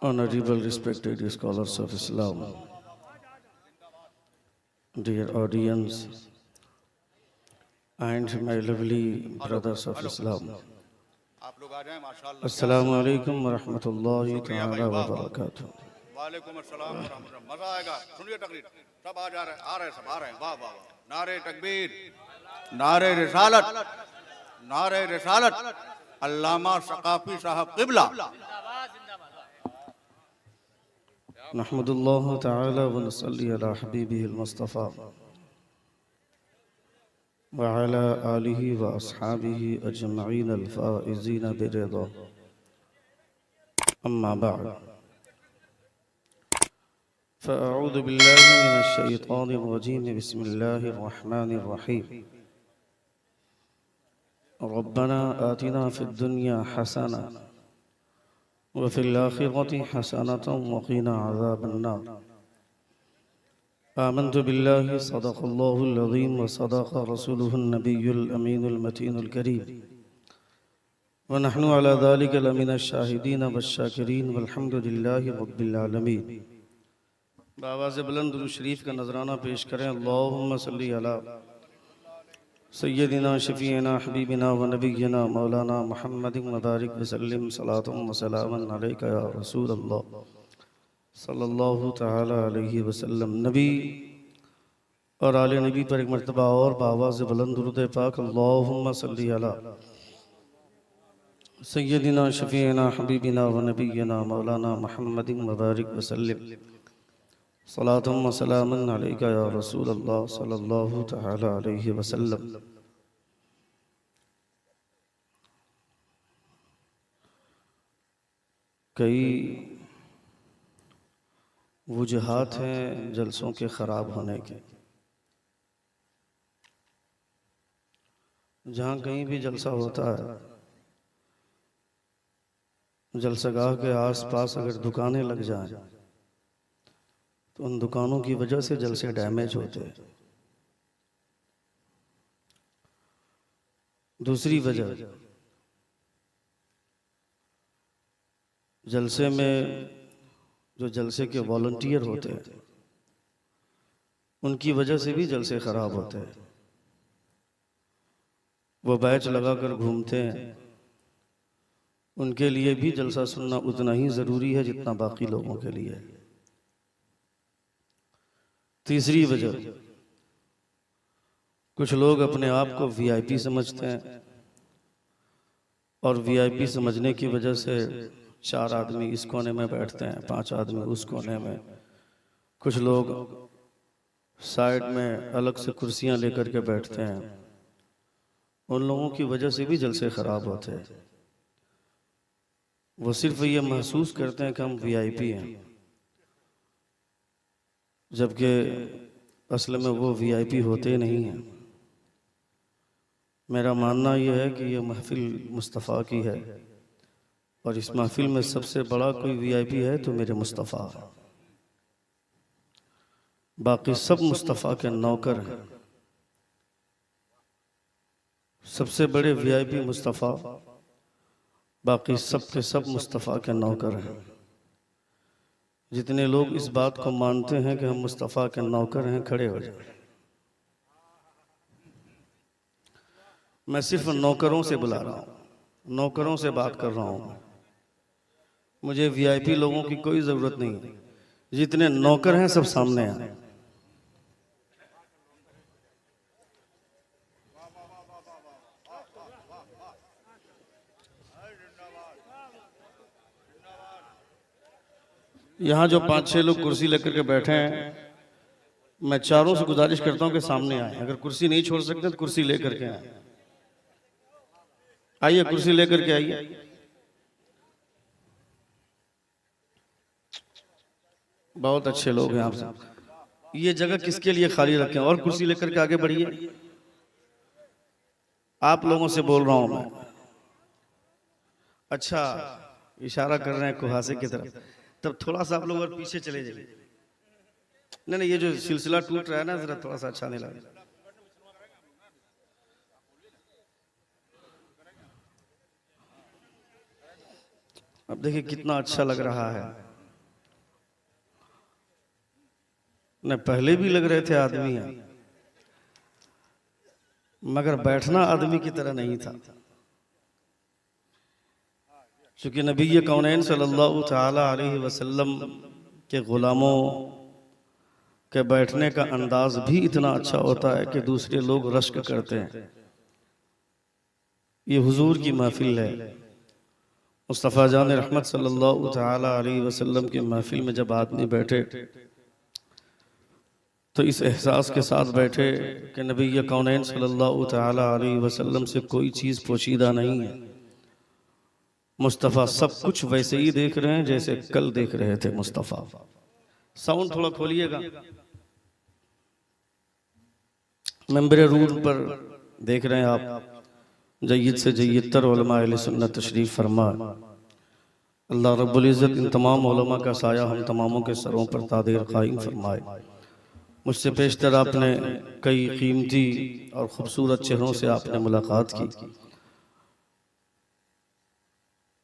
Honorable respected scholars of Islam, dear audience, and my lovely brothers of Islam. Assalamu alaikum wa rahmatullahi ta'ala wa barakatuh. وعلیکم السلام ورحمۃ اللہ. مزہ آئے گا. سنیے تقریر. سب آ رہے ہیں سب آ رہے ہیں. واہ واہ واہ. نعرہ تکبیر، نعرہ رسالت، نعرہ رسالت. علامہ ثقافی صاحب قبلہ. نحمد اللہ تعالی و نصلی علی حبیبہ المصطفیٰ وعلى آلہ و اصحابہ اجمعین الفائزین برضا. اما بعد فأعوذ باللہ من الشیطان الرجیم. بسم اللہ الرحمن الرحیم. ربنا آتنا فی الدنیا حسنہ وفي الآخرة حسنة وقنا عذاب النار. آمنت بالله صدق الله العظيم وصدق رسوله النبي الأمين المتين الكريم ونحن على ذلك لمن الشاهدين والشاكرين والحمد لله رب العالمين. بآواز بلند درود شریف کا نذرانہ پیش کریں. اللہم صلی علی سیدنا شفیعنا حبیبنا و نبینا مولانا محمد مبارک وسلم. صلاۃ و سلام علیکہ یا رسول اللہ صلی اللہ تعالی علیہ وسلم. نبی اور آل نبی پر ایک مرتبہ اور بآواز بلند درود پاک. اللہم صلی علی سیدنا شفیعنا حبیبنا و نبینا مولانا محمد مبارک وسلم. صلاۃ و سلام علیکہ یا رسول اللہ صلی اللہ تعالی علیہ وسلم. کئی وجوہات ہیں جلسوں کے خراب ہونے کے. جہاں کہیں بھی جلسہ ہوتا ہے، جلسہ گاہ کے آس پاس اگر دکانیں لگ جائیں تو ان دکانوں کی وجہ سے جلسے ڈیمیج ہوتے ہیں. دوسری وجہ، جلسے میں جو جلسے کے والنٹیئر ہوتے ہیں ان کی وجہ سے بھی جلسے خراب ہوتے ہیں. وہ بیچ لگا کر گھومتے ہیں، ان کے لیے بھی جلسہ سننا اتنا ہی ضروری ہے جتنا باقی لوگوں کے لیے. تیسری وجہ، کچھ لوگ اپنے آپ کو وی آئی پی سمجھتے ہیں اور وی آئی پی سمجھنے کی وجہ سے 4 آدمی اس کونے میں بیٹھتے ہیں، 5 آدمی اس کونے میں. کچھ لوگ سائیڈ میں الگ سے کرسیاں لے کر کے بیٹھتے ہیں. ان لوگوں کی وجہ سے بھی جلسے خراب ہوتے ہیں. وہ صرف یہ محسوس کرتے ہیں کہ ہم وی آئی پی ہیں، جبکہ اصل میں وہ وی آئی پی ہوتے نہیں ہیں. میرا ماننا یہ ہے کہ یہ محفل مصطفیٰ کی ہے اور اس محفل میں سب سے بڑا کوئی وی آئی پی ہے تو میرے مصطفیٰ ہے. باقی سب مصطفیٰ کے نوکر ہیں. سب سے بڑے وی آئی پی مصطفیٰ، باقی سب کے سب مصطفیٰ کے نوکر ہیں. جتنے لوگ اس بات کو مانتے ہیں کہ ہم مصطفیٰ کے نوکر ہیں، کھڑے ہو جائیں. میں صرف نوکروں سے بلا رہا ہوں، نوکروں سے بات کر رہا ہوں. مجھے وی آئی پی لوگوں کی کوئی ضرورت نہیں. جتنے نوکر ہیں سب سامنے ہیں. یہاں جو 5-6 لوگ کرسی لے کر کے بیٹھے ہیں، میں چاروں سے گزارش کرتا ہوں کہ سامنے آئیں. اگر کرسی نہیں چھوڑ سکتے تو کرسی لے کر کے آئیں. آئیے کرسی لے کر کے آئیے. بہت اچھے لوگ ہیں آپ سے. یہ جگہ کس کے لیے خالی رکھیں اور کرسی لے کر کے آگے بڑھیے. آپ لوگوں سے بول رہا ہوں میں. اچھا اشارہ کر رہے ہیں کوہاسے کی طرف. تب تھوڑا سا آپ لوگ اور پیچھے چلے جائیے. نہیں یہ جو سلسلہ ٹوٹ رہا ہے نا، ذرا تھوڑا سا اچھا نہیں لگا. اب دیکھیں کتنا اچھا لگ رہا ہے. نہ پہلے بھی لگ رہے تھے آدمی ہیں، مگر بیٹھنا آدمی کی طرح نہیں تھا، چونکہ نبی کونین صلی اللہ تعالی علیہ وسلم کے غلاموں کے بیٹھنے کا انداز بھی اتنا اچھا ہوتا ہے کہ دوسرے لوگ رشک کرتے ہیں۔ یہ حضور کی محفل ہے، مصطفیٰ جان رحمت صلی اللہ تعالی علیہ وسلم کی محفل میں جب آدمی بیٹھے تو اس احساس کے ساتھ بیٹھے کہ نبی کونین صلی اللہ تعالی علیہ وسلم سے کوئی چیز پوشیدہ نہیں ہے، مصطفیٰ سب کچھ ویسے ہی دیکھ رہے ہیں جیسے کل دیکھ رہے تھے مصطفیٰ۔ ساؤنڈ تھوڑا کھولیے گا۔ منبر رور پر دیکھ رہے ہیں آپ جید سے جید تر علماء اہل سنت تشریف فرما۔ اللہ رب العزت ان تمام علماء کا سایہ ہم تماموں کے سروں پر تادیر قائم فرمائے۔ مجھ سے پیشتر آپ نے کئی قیمتی اور خوبصورت چہروں سے آپ نے ملاقات کی۔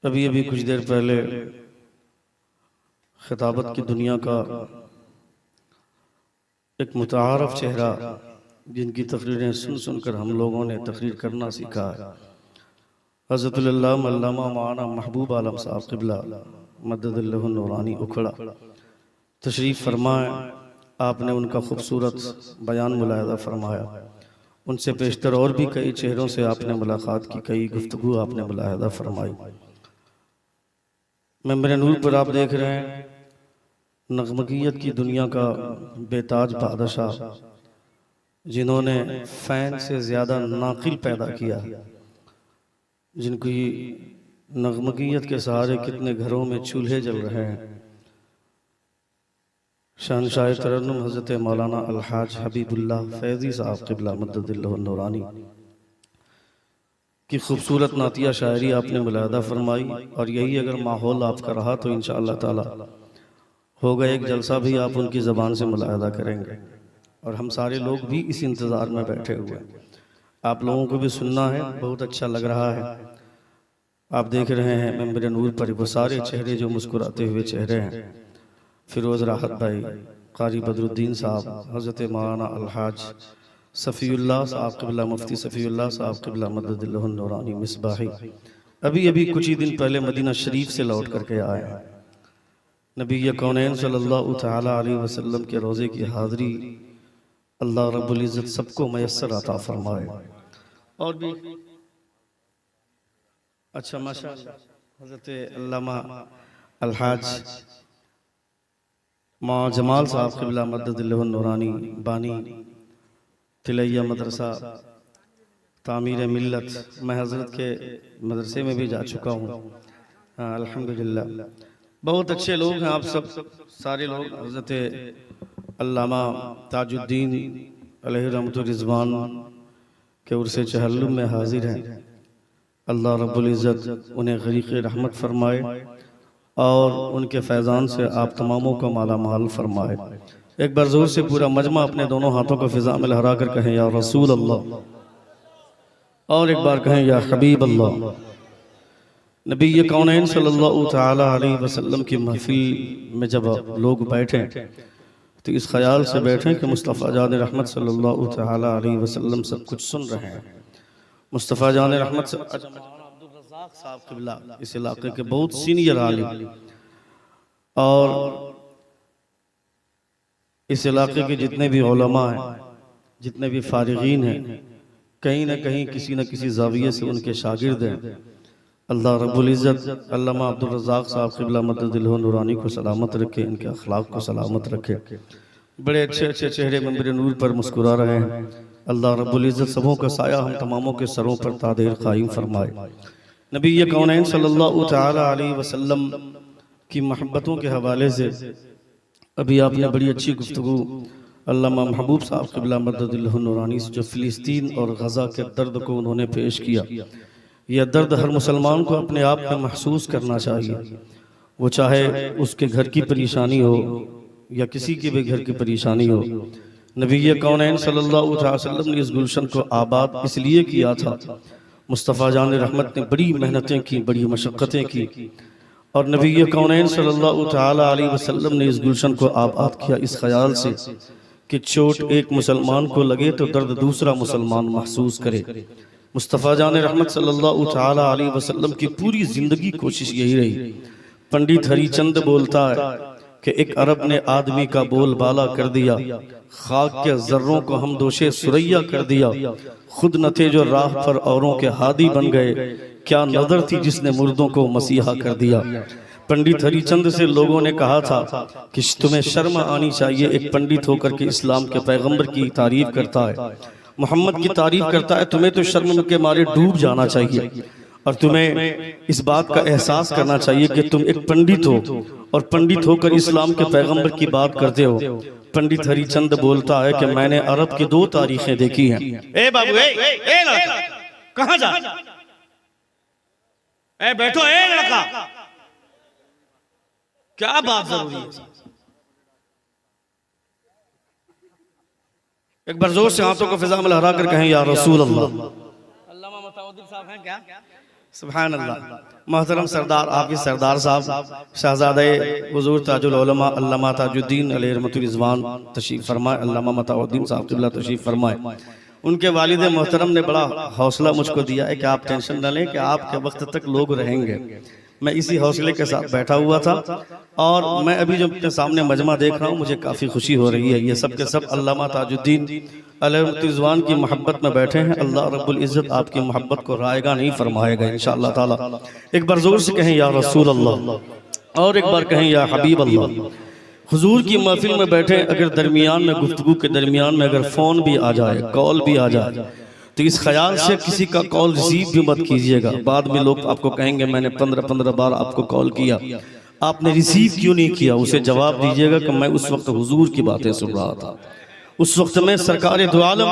ابھی کچھ دیر پہلے خطابت کی دنیا کا ایک متعارف چہرہ جن کی تقریریں سن کر ہم لوگوں نے تقریر کرنا سیکھا ہے، حضرت اللہ علامہ مولانا محبوب عالم صاحب قبلہ مدد اللہ النورانی اکھڑا تشریف فرمائے۔ آپ نے ان کا خوبصورت بیان ملاحظہ فرمایا۔ ان سے پیشتر اور بھی کئی چہروں سے آپ نے ملاقات کی، کئی گفتگو آپ نے ملاحظہ فرمائی۔ منبر نور پر آپ دیکھ رہے ہیں نغمگیت کی دنیا کا بے تاج بادشاہ، جنہوں نے فین سے زیادہ ناقل پیدا کیا، جن کی نغمگیت کے سہارے کتنے گھروں میں چولہے جل رہے ہیں۔ شہنشاہ ترنم حضرت مولانا الحاج حبیب اللہ فیضی صاحب قبلہ مدد اللہ النورانی کی خوبصورت نعتیہ شاعری آپ نے ملاحظہ فرمائی، اور یہی اگر ماحول آپ کا رہا تو انشاءاللہ تعالی ہوگا ایک جلسہ بھی آپ ان کی زبان سے ملاحظہ کریں گے، اور ہم سارے لوگ بھی اس انتظار میں بیٹھے ہوئے ہیں۔ آپ لوگوں کو بھی سننا ہے، بہت اچھا لگ رہا ہے۔ آپ دیکھ رہے ہیں منبر نور پر وہ سارے چہرے جو مسکراتے ہوئے چہرے ہیں، فیروز راحت بھائی، قاری بدر الدین صاحب، حضرت مولانا الحاج صفی اللہ صاحب قبلہ، مفتی صفی اللہ صاحب قبلہ مدد اللہ النورانی مصباحی ابھی کچھ ہی دن پہلے مدینہ شریف سے لوٹ کر کے آئے ہیں۔ نبی کونین صلی اللہ تعالی علیہ وسلم کے روزے کی حاضری اللہ رب العزت سب کو میسر عطا فرمائے۔ اور بھی اچھا ماشاءاللہ حضرت علامہ الحاج ماں جمال صاحب قبلہ مدد اللہ النورانی بانی تلیہ مدرسہ تعمیر ملت، میں حضرت کے مدرسے میں بھی جا چکا ہوں، الحمدللہ۔ بہت اچھے لوگ ہیں آپ سب، سارے لوگ حضرت علامہ تاج الدین علیہ رحمت الرضوان کے عرص چہلم میں حاضر ہیں۔ اللہ رب العزت انہیں غریق رحمت فرمائے اور ان کے فیضان سے آپ تماموں کو مالا مال فرمائے۔ ایک بار زور سے پورا مجمع اپنے دونوں ہاتھوں کو فضا میں لہرا کر کہیں یا رسول اللہ، اور ایک بار کہیں یا حبیب اللہ۔ نبی کونین صلی اللہ تعالی علیہ وسلم کی محفل میں جب لوگ بیٹھیں تو اس خیال سے بیٹھیں کہ مصطفیٰ جان رحمت صلی اللہ تعالی علیہ وسلم سب کچھ سن رہے ہیں۔ مصطفیٰ جان رحمت عبدالرزاق صاحب قبلہ اس علاقے کے بہت سینئر عالم، اور اس علاقے کے جتنے بھی علماء ہیں، جتنے بھی فارغین ہیں، کہیں نہ کہیں کسی نہ کسی زاویے سے ان کے شاگرد ہیں۔ اللہ رب العزت علامہ عبدالرزاق صاحب قبلہ مدد اللہ نورانی کو سلامت رکھے، ان کے اخلاق کو سلامت رکھے۔ بڑے اچھے چہرے منبر نور پر مسکرا رہے ہیں۔ اللہ رب العزت سبوں کا سایہ ہم تماموں کے سروں پر تادیر قائم فرمائے۔ نبی کونین صلی اللہ تعالی علیہ وسلم کی محبتوں کے حوالے سے ابھی آپ نے بڑی اچھی گفتگو علامہ محبوب صاحب قبلہ مدد اللہ نورانی سے جو فلسطین اور غزہ کے درد کو انہوں نے پیش کیا، یہ درد ہر مسلمان کو اپنے آپ میں محسوس کرنا چاہیے، وہ چاہے اس کے گھر کی پریشانی ہو یا کسی کے بھی گھر کی پریشانی ہو۔ نبی کونین صلی اللہ علیہ وسلم نے اس گلشن کو آباد اس لیے کیا تھا، مصطفیٰ جان رحمت نے بڑی محنتیں کی، بڑی مشقتیں کی، اور نبی کونین صلی اللہ تعالی علیہ وسلم نے اس گلشن کو آباد کیا اس خیال سے کہ چوٹ ایک مسلمان کو لگے تو درد دوسرا مسلمان محسوس کرے۔ مصطفیٰ جان رحمت صلی اللہ تعالی علیہ وسلم کی پوری زندگی کوشش یہی رہی۔ پنڈت ہری چند بولتا ہے کہ ایک عرب نے آدمی کا بول بالا کر دیا، خاک کے ذروں کو ہم دوشے سریا کر دیا، خود نہ تھے جو راہ پر اوروں کے ہادی بن گئے، کیا نظر تھی جس نے مردوں کو مسیحا کر دیا۔ پنڈت ہری چند سے لوگوں نے کہا تھا کہ تمہیں شرم آنی چاہیے، ایک پنڈت ہو کر کے اسلام کے پیغمبر کی تعریف کرتا ہے، محمد کی تعریف کرتا ہے، تمہیں تو شرم کے مارے ڈوب جانا چاہیے اور تمہیں اس بات کا احساس کرنا چاہیے کہ تم ایک پنڈت ہو اور پنڈت ہو کر اسلام کے پیغمبر کی بات کرتے ہو۔ پنڈت ہری چند بولتا ہے کہ میں نے عرب کی 2 تاریخیں دیکھی ہیں۔ اے بابو اے لڑکا کہاں جا، اے بیٹھو، اے لڑکا کیا بات ضروری ہے؟ ایک بار زور سے ہاتھوں کو فضا میں لہرا کر کہیں یا رسول اللہ۔ علامہ متعودل صاحب ہیں کیا؟ سبحان اللہ۔ محترم سردار حافظ سردار صاحب شہزادہ حضور تاج العلماء علامہ تاج الدین علیہ رحمت الرضوان تشریف فرمائے، علامہ متعودل صاحب قبلہ تشریف فرمائے۔ ان کے والد محترم نے بڑا حوصلہ مجھ کو دیا ہے کہ آپ ٹینشن نہ لیں کہ آپ کے وقت تک لوگ رہیں گے۔ میں اسی حوصلے کے ساتھ بیٹھا ہوا تھا اور میں ابھی جو اپنے سامنے مجمع دیکھ رہا ہوں مجھے کافی خوشی ہو رہی ہے۔ یہ سب کے سب علامہ تاج الدین علیہ رضوان کی محبت میں بیٹھے ہیں۔ اللہ رب العزت آپ کی محبت کو رائے گا نہیں فرمائے گا انشاءاللہ تعالی۔ ایک بار زور سے کہیں یا رسول اللہ اور ایک بار کہیں یا حبیب اللہ۔ حضور کی محفل میں بیٹھے، اگر درمیان میں گفتگو کے درمیان میں اگر فون بھی آ جائے، کال بھی آ جائے، تو اس خیال سے کسی کا کال ریسیو بھی مت کیجئے گا۔ بعد میں لوگ آپ کو کہیں گے میں نے 15 بار آپ کو کال کیا، آپ نے ریسیو کیوں نہیں کیا؟ اسے جواب دیجئے گا کہ میں اس وقت حضور کی باتیں سن رہا تھا، اس وقت میں سرکار دو عالم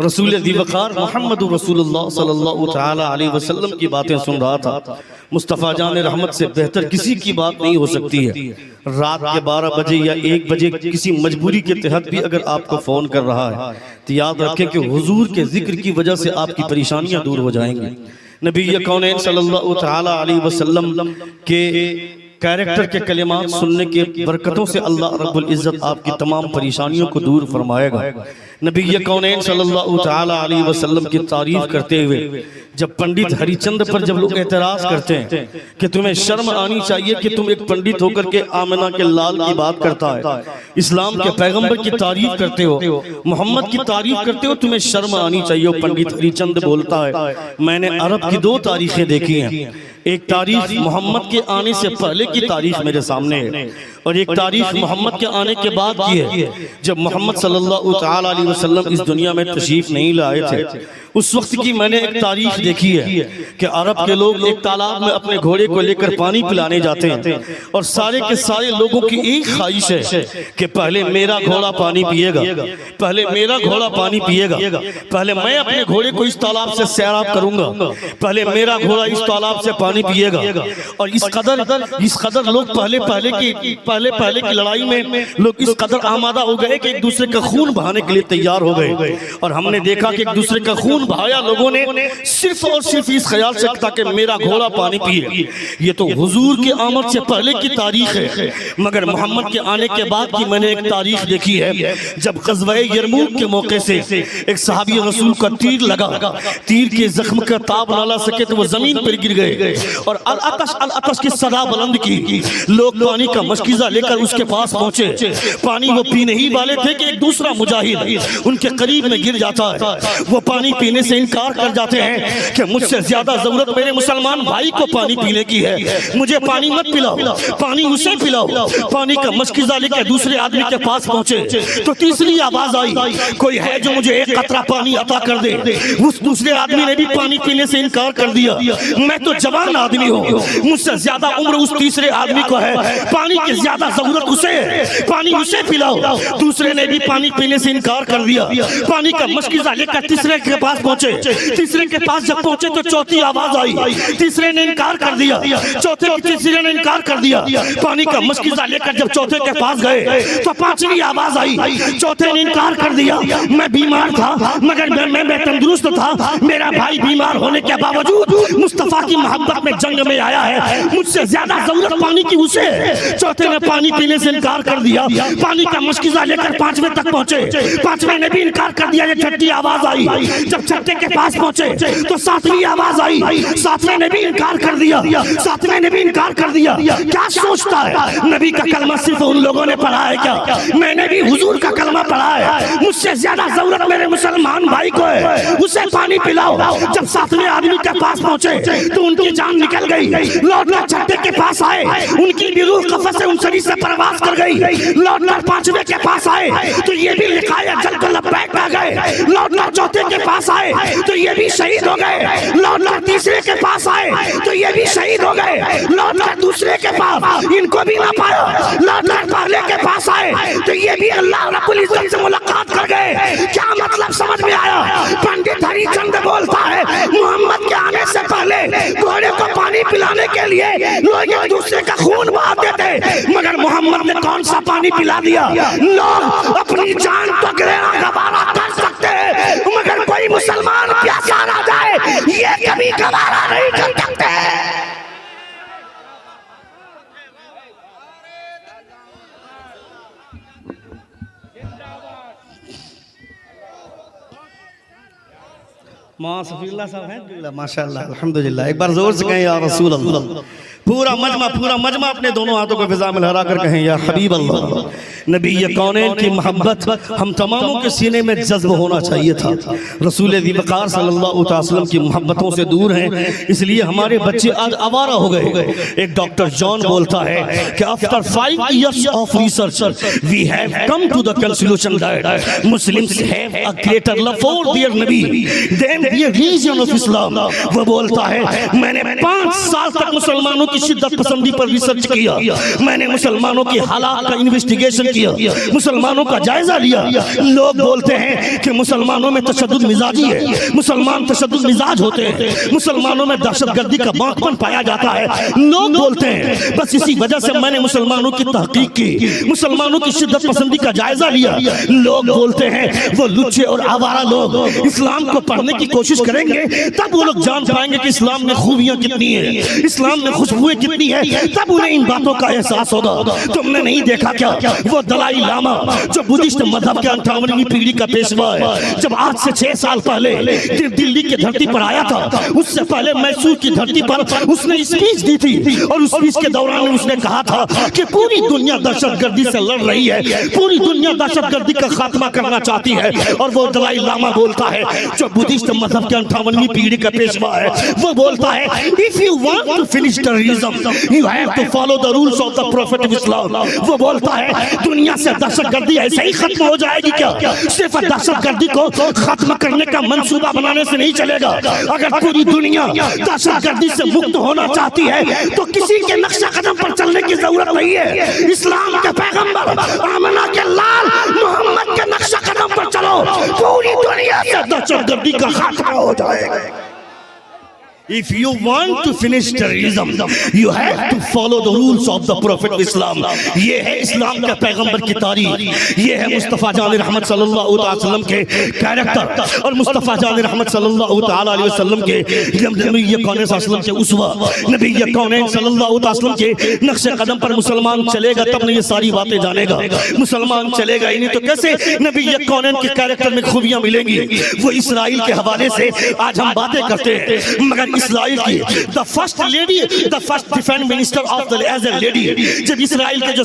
رسول دی وقار محمد رسول اللہ صلی اللہ تعالی علیہ وسلم کی باتیں سن رہا تھا۔ مصطفیٰ جان رحمت سے بہتر کسی کی بات نہیں ہو سکتی ہے۔ رات کے 12 بجے یا 1 بجے کسی مجبوری کے تحت بھی اگر آپ کو فون کر رہا ہے تو یاد رکھیں کہ حضور کے ذکر کی وجہ سے آپ کی پریشانیاں دور ہو جائیں گی۔ نبی کونین صلی اللہ تعالی علیہ وسلم کے کیریکٹر کے کلمات سننے کے برکتوں سے اللہ رب العزت آپ کی تمام پریشانیوں کو دور فرمائے گا۔ نبی کونین صلی اللہ تعالی علیہ وسلم کی تعریف کرتے ہوئے جب پنڈت ہری چند پر جب لوگ اعتراض کرتے ہیں کہ تمہیں شرم آنی چاہیے کہ تم ایک پنڈت ہو کر کے آمنہ کے لال کی بات کرتا ہے، اسلام کے پیغمبر کی تعریف کرتے ہو، محمد کی تعریف کرتے ہو، تمہیں شرم آنی چاہیے۔ پنڈت ہری چند بولتا ہے میں نے عرب کی 2 تاریخیں دیکھی ہیں، ایک تاریخ محمد کے آنے سے پہلے کی تاریخ میرے سامنے ہے اور ایک تاریخ محمد کے آنے کے بعد کی ہے، جب محمد صلی اللہ تعالی علیہ وسلم اس دنیا میں تشریف نہیں لائے تھے۔ اس وقت کی میں نے ایک تاریخ دیکھی ہے کہ عرب کے لوگ ایک تالاب میں اپنے گھوڑے کو لے کر پانی پلانے جاتے ہیں اور سارے کے سارے لوگوں کی ایک خواہش ہے کہ پہلے میرا گھوڑا پانی پیے گا، پہلے میرا گھوڑا پانی پیے گا، پہلے میں اپنے گھوڑے کو اس تالاب سے سیراب کروں گا، پہلے میرا گھوڑا اس تالاب سے پانی پیے گا۔ اور اس قدر لوگ پہلے کی لڑائی میں لوگ اس قدر آمادہ ہو گئے کہ ایک دوسرے کا خون بہانے کے لیے تیار ہو گئے اور ہم نے دیکھا کہ ایک دوسرے کا خون بہایا لوگوں نے صرف اور صرف اس خیال سے تاکہ میرا گھوڑا پانی پیے۔ یہ تو حضور کی آمد سے پہلے کی تاریخ ہے، مگر محمد کے آنے کے بعد کی میں نے ایک تاریخ دیکھی ہے جب غزوہ یرموک کے موقع سے ایک صحابی رسول کا تیر لگا، تیر کے زخم کا تاب نہ لا سکے تو وہ زمین پر گر گئے اور العطش کی صدا بلند کی، لوگ پانی کا مشکیزہ لے کر اس کے پاس پہنچے، پانی وہ پینے ہی والے تھے کہ ایک دوسرا مجاہد ان کے قریب میں گر جاتا ہے، وہ پانی پینے سے انکار کر جاتے ہیں کہ مجھ سے زیادہ ضرورت میرے مسلمان بھائی کو پانی پینے کی ہے، مجھے پانی مت پلاؤ، پانی اسے پلاؤ۔ پانی کا مشکیزہ لے کے دوسرے آدمی کے پاس پہنچے تو تیسری آواز آئی کوئی ہے جو مجھے 1 قطرہ پانی عطا کر دے؟ اس دوسرے آدمی نے بھی پانی پینے سے انکار کر دیا، میں تو جوان آدمی ہوں، مجھ سے زیادہ عمر اس تیسرے آدمی کو ہے، پانی کی زیادہ ضرورت اسے ہے، پانی اسے پلاؤ۔ دوسرے نے بھی پانی پینے سے انکار کر دیا، پانی کا مشکیزہ لے کر تیسرے کے پاس پہنچے، تیسرے کے پاس جب پہنچے تو چوتھی آواز آئی، تیسرے نے انکار کر دیا، تیسرے نے انکار کر دیا، پانی کا مشکیزہ لے کر جب چوتھے کے پاس گئے تو 5ویں آواز آئی، چوتھے نے انکار کر دیا، میں بیمار تھا مگر میں تندرست تھا، میرا بھائی بیمار ہونے کے باوجود مصطفیٰ کی محبت میں جنگ میں آیا ہے، مجھ سے زیادہ ضرورت پانی کی اسے ہے۔ چوتھے نے پانی پینے سے انکار کر دیا، پانی کا مشکزہ لے کر پانچویں تک پہنچے، پانچویں نے بھی انکار کر دیا، یہ چھٹی آواز آئی۔ جب چھٹے کے پاس پہنچے تو ساتویں آواز آئی، ساتویں نے بھی انکار کر دیا، ساتویں نے بھی انکار کر دیا۔ کیا سوچتا ہے نبی کا کلمہ صرف ان لوگوں نے پڑھا ہے کیا؟ میں نے بھی حضور کا کلمہ پڑھا ہے، مجھ سے زیادہ ضرورت میرے مسلمان بھائی کو ہے، اسے پانی پلاؤ۔ جب ساتویں آدمی کے پاس پہنچے تو ان کی جان نکل گئی، لوٹ کر چھٹے کے پاس آئے، ان کی بھی روح قفس انسری سے پرواز کر گئی۔ لوٹ کر پانچویں کے پاس آئے تو یہ بھی لکھا ہے جل کر لبیک آ گئے۔ لوٹ کر چوتھے کے پاس آئے تو یہ بھی شہید ہو گئے۔ لوٹ کر تیسرے کے پاس آئے تو یہ بھی شہید ہو گئے۔ لوٹ کر دوسرے کے پاس ان کو بھی نہ پایا، لوٹ کر پہلے کے پاس آئے تو یہ بھی اللہ رب العزت سے ملاقات کر گئے۔ کیا مطلب سمجھ میں آیا؟ پنڈت ہری چند بولتا ہے محمد کے آنے سے پہلے گھوڑے کو پانی پلانے کے لیے لوگ ایک دوسرے کا خون بہاتے تھے، مگر محمد نے کون سا پانی پلا دیا؟ لوگ اپنی جان تو گرینا گوارا کر سکتے ہیں، مگر کوئی مسلمان پیاسا نہ جائے یہ کبھی گوارا نہیں کر سکتے۔ ماں صفی اللہ صاحب ہیں؟ ماشاءاللہ الحمدللہ، ایک بار زور سے کہیں یا رسول اللہ۔ پورا مجمع اپنے دونوں ہاتھوں کو فضا میں لہرا کر کہیں یا حبیب اللہ۔ نبی کونین کی محبت ہم تماموں کے سینے میں جذب ہونا چاہیے تھا۔ رسول ذی وقار صلی اللہ علیہ وسلم کی محبتوں سے دور ہیں، اس لیے ہمارے بچے آج آوارہ ہو گئے۔ ایک ڈاکٹر جان بولتا ہے کہ after 5 years of research we have come to the conclusion that Muslims have a greater love for their Nabi than their religion of Islam۔ وہ بولتا ہے میں نے 5 سال تک مسلمانوں کی شدت پسندی پر ریسرچ کیا، میں نے مسلمانوں کی حالات کا انویسٹیگیشن کیا، مسلمانوں کا جائزہ لیا۔ لوگ بولتے ہیں کہ مسلمانوں میں تشدد مزاجی ہے، مسلمان تشدد مزاج ہوتے ہیں، مسلمانوں میں دہشت گردی کا باقپن پایا جاتا ہے۔ لوگ بولتے ہیں بس اسی وجہ سے میں نے مسلمانوں کی تحقیق کی، مسلمانوں کی شدت پسندی کا جائزہ لیا۔ لوگ بولتے ہیں وہ لچے اور آوارہ لوگ اسلام کو پڑھنے کی کوشش کریں گے تب وہ لوگ جان پائیں گے کہ اسلام میں خوبیاں کتنی ہیں، اسلام میں خوشبوئیں کتنی ہے، تب انہیں ان باتوں کا احساس ہوگا۔ تم نے نہیں دیکھا کیا وہ دلائی لاما جو بدھسٹ مذہب کے 58ویں پیڑھی کا پیشوا ہے، جب آج سے 6 سال پہلے دلی کی دھرتی پر آیا تھا، اس سے پہلے میسور کی دھرتی پر اس نے اسپیچ دی تھی، اور اس اسپیچ کے دوران اس نے کہا تھا کہ پوری دنیا دہشت گردی سے لڑ رہی ہے، پوری دنیا دہشت گردی کا خاتمہ کرنا چاہتی ہے۔ اور وہ دلائی لاما بولتا ہے جو بدھسٹ مذہب کے 58ویں پیڑھی کا پیشوا ہے، وہ بولتا ہے if you want to finish terrorism you have to follow the rules of the prophet of Islam۔ وہ بولتا ہے دنیا سے دہشت گردی ایسے ہی ختم ہو جائے گی کیا؟ صرف دہشت گردی کو ختم کرنے کا منصوبہ بنانے سے نہیں چلے گا۔ اگر پوری دنیا دہشت گردی سے مکت ہونا چاہتی ہے تو کسی کے نقشہ قدم پر چلنے کی ضرورت نہیں ہے، اسلام کے پیغمبر آمنہ کے لال محمد کے نقشہ قدم پر چلو، پوری دنیا سے دہشت گردی کا خاتمہ ہو جائے گا۔ If you want to finish terrorism, you have to follow the rules of the Prophet of Islam۔ یہ ہے اسلام کے پیغمبر کی تاریخ، یہ ہے مصطفیٰ جان رحمت صلی اللہ علیہ وسلم کے کیریکٹر، اور مصطفیٰ جان رحمت صلی اللہ علیہ وسلم کے نبی کونین صلی اللہ علیہ وسلم کے اسوہ، نبی کونین صلی اللہ علیہ وسلم کے نقش قدم پر مسلمان چلے گا تب نہیں یہ ساری باتیں جانے گا۔ مسلمان چلے گا ہی نہیں تو کیسے نبی کونین کے کیریکٹر میں خوبیاں ملیں گی؟ وہ اسرائیل کے حوالے سے آج ہم باتیں کرتے ہیں، مگر اسرائیل کی the first lady, the first defense minister of the as a lady، جب اسرائیل کے جو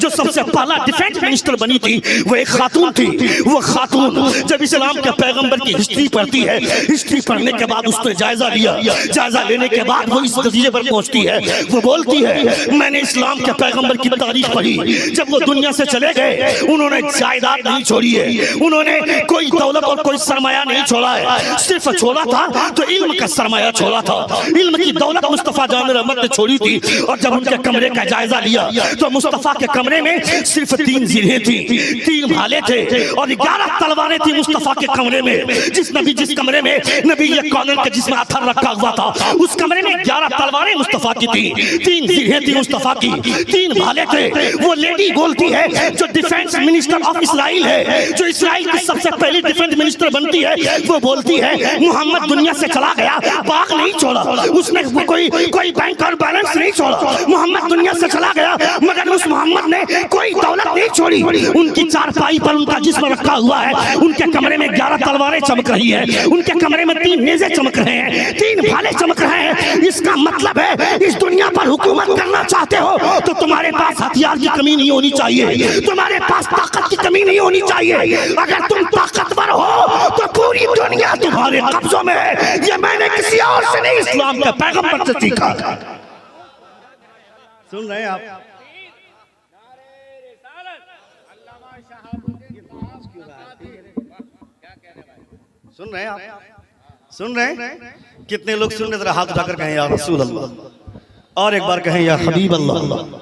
سب سے پہلا ڈیفینس منسٹر بنی تھی وہ ایک خاتون تھی۔ وہ خاتون جب اسلام کے پیغمبر کی ہسٹری پڑھتی ہے، ہسٹری پڑھنے کے بعد اس نے جائزہ لیا، جائزہ لینے کے بعد وہ اس نتیجے پر پہنچتی ہے، وہ بولتی ہے میں نے اسلام کے پیغمبر کی تاریخ پڑھی، جب وہ دنیا سے چلے گئے انہوں نے جائیداد نہیں چھوڑی ہے، انہوں نے کوئی دولت اور کوئی سرمایہ نہیں چھوڑا ہے، صرف چھوڑا تھا تو علم کا سرمایہ چھوڑا تھا، علم کی دولت مصطفیٰ جان رحمت نے چھوڑی تھی۔ اور جب ان کے کمرے کا جائزہ لیا تو مصطفیٰ کے کمرے میں صرف 3 زرہیں تھی، 3 بھالے تھے اور 11 تلواریں تھی مصطفیٰ کے کمرے میں۔ جس کمرے میں نبی کونین کا جسم اتھر رکھا ہوا تھا اس کمرے میں 11 تلواریں مصطفیٰ کی تھی، 3 زرہیں تھی مصطفیٰ کی، 3 بھالے تھے۔ وہ لیڈی بولتی ہے جو ڈیفینس منسٹر آف اسرائیل ہے، جو اسرائیل کی سب سے پہلی ڈیفینس منسٹر بنتی ہے، وہ بولتی ہے محمد دنیا سے چلا گیا باغ نہیں چھوڑا, اس نے کوئی بینک اور بیلنس نہیں چھوڑا. محمد دنیا سے چلا گیا مگر اس محمد نے کوئی دولت نہیں چھوڑی. ان کی چارپائی پر ان کا جسم رکھا ہوا ہے, ان کے کمرے میں 11 تلواریں چمک رہی ہیں, ان کے کمرے میں 3 نیزے چمک رہے ہیں, 3 بھالے چمک رہے ہیں. اس کا مطلب ہے اس دنیا پر حکومت کرنا چاہتے ہو تو تمہارے پاس ہتھیار کی کمی نہیں ہونی چاہیے, تمہارے پاس طاقت کی کمی نہیں ہونی چاہیے. اگر تم طاقتور ہو تو پوری دنیا تمہارے قبضوں میں ہے. یہ میں نے کسی اور سے نہیں, اسلام کے پیغمبر سے سیکھا. سن رہے ہیں آپ؟ سن رہے ہیں آپ؟ سن رہے ہیں؟ کتنے لوگ سن رہے؟ ذرا ہاتھ اٹھا کر کہیں یا رسول اللہ, اور ایک بار کہیں یا حبیب اللہ.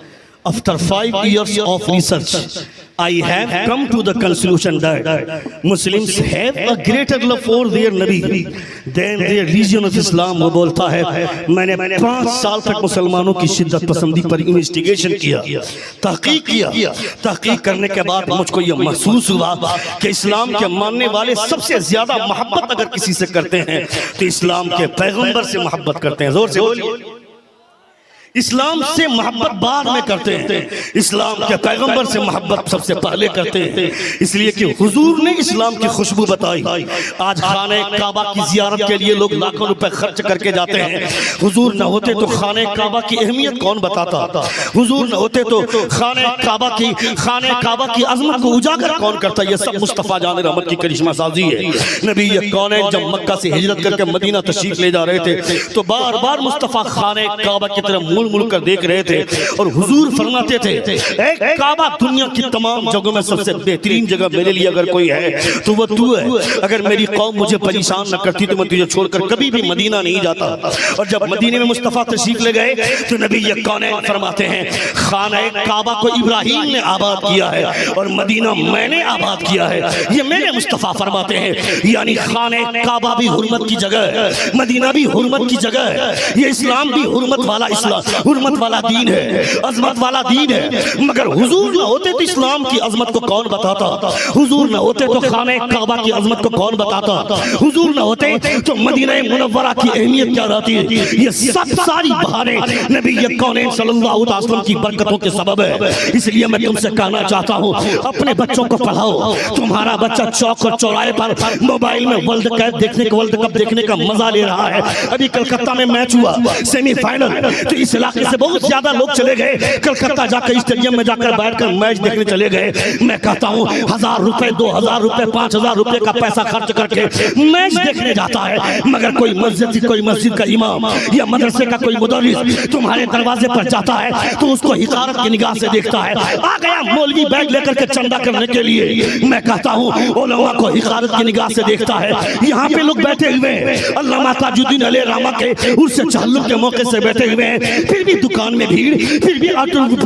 After 5 years of research, I have come to the conclusion that Muslims have a greater love for their Nabi than their religion of Islam. وہ بولتا ہے میں نے 5 سال تک مسلمانوں کی شدت پسندی پر انویسٹیگیشن کیا, تحقیق کیا. تحقیق کرنے کے بعد مجھ کو یہ محسوس ہوا کہ اسلام کے ماننے والے سب سے زیادہ محبت اگر کسی سے کرتے ہیں تو اسلام کے پیغمبر سے محبت کرتے ہیں. زور سے بولیے. اسلام سے محبت بعد میں کرتے ہیں, اسلام کے پیغمبر سے محبت سب سے پہلے کرتے ہیں. اس لیے کہ حضور نے اسلام کی خوشبو بتائی. آج خانہ کعبہ کی زیارت کے لیے لوگ لاکھوں روپے خرچ کر کے جاتے ہیں. حضور نہ ہوتے تو خانہ کعبہ کی اہمیت کون بتاتا؟ حضور نہ ہوتے تو خانہ کعبہ کی عظمت کو اجاگر کون کرتا؟ یہ سب مصطفیٰ جان رحمت کی کرشمہ سازی ہے. نبی کونین جب مکہ سے ہجرت کر کے مدینہ تشریف لے جا رہے تھے تو بار بار مصطفیٰ خانہ کعبہ کی طرف مڑ کر دیکھ رہے تھے, اور حضور فرماتے تھے ایک کعبہ دنیا کی تمام جگہوں میں سب سے بہترین جگہ میرے لیے اگر کوئی ہے تو وہ تو ہے. اگر میری قوم مجھے پریشان نہ کرتی تو میں تجھے چھوڑ کر کبھی بھی مدینہ نہیں جاتا. اور جب مدینے میں مصطفیٰ تشریف لے گئے تو نبی کونین فرماتے ہیں خانہ کعبہ کو ابراہیم نے آباد کیا ہے اور مدینہ میں نے آباد کیا ہے. یہ میرے مصطفیٰ فرماتے ہیں, یعنی خانہ کعبہ بھی حرمت کی جگہ ہے, مدینہ بھی حرمت کی جگہ ہے. یہ اسلام بھی حرمت والا حرمت والا دین ہے, عظمت والا دین ہے. مگر حضور نہ ہوتے تو اسلام کی عظمت کو کون بتاتا؟ حضور نہ ہوتے تو خانہ کعبہ کی عظمت کو کون بتاتا؟ حضور نہ ہوتے تو مدینہ منورہ کی اہمیت کیا رہتی ہے؟ یہ سب ساری بہاریں نبی کونین صلی اللہ علیہ وسلم کی برکتوں کے سبب ہے. اس لیے میں تم سے کہنا چاہتا ہوں اپنے بچوں کو پڑھاؤ. تمہارا بچہ چوک اور چوراہے پر موبائل میں ورلڈ کپ دیکھنے کا مزہ لے رہا ہے. ابھی کلکتہ میں میچ ہوا سیمی فائنل, تو اس علاقے سے بہت زیادہ لوگ چلے گئے کلکتہ جا کر اسٹیڈیم میں جا کر بیٹھ کر میچ دیکھنے چلے گئے. میں کہتا ہوں 1000 روپے 2000 روپے 5000 روپے کا پیسہ خرچ کر کے میچ دیکھنے جاتا ہے, مگر کوئی مسجد کا امام یا مدرسے کا کوئی مدرس تمہارے دروازے پر جاتا ہے تو اس کو حقارت کی نگاہ سے دیکھتا ہے. آ گیا مولوی بیگ لے کر کے چندہ کرنے کے لیے, میں کہتا ہوں علماء کو حقارت کی نگاہ سے دیکھتا ہے. یہاں پہ لوگ بیٹھے ہوئے ہیں علامہ تاج الدین علیہ رحمہ کے عرس تحلل کے موقع سے بیٹھے ہوئے ہیں, پھر بھی دکان میں بھیڑ, پھر بھی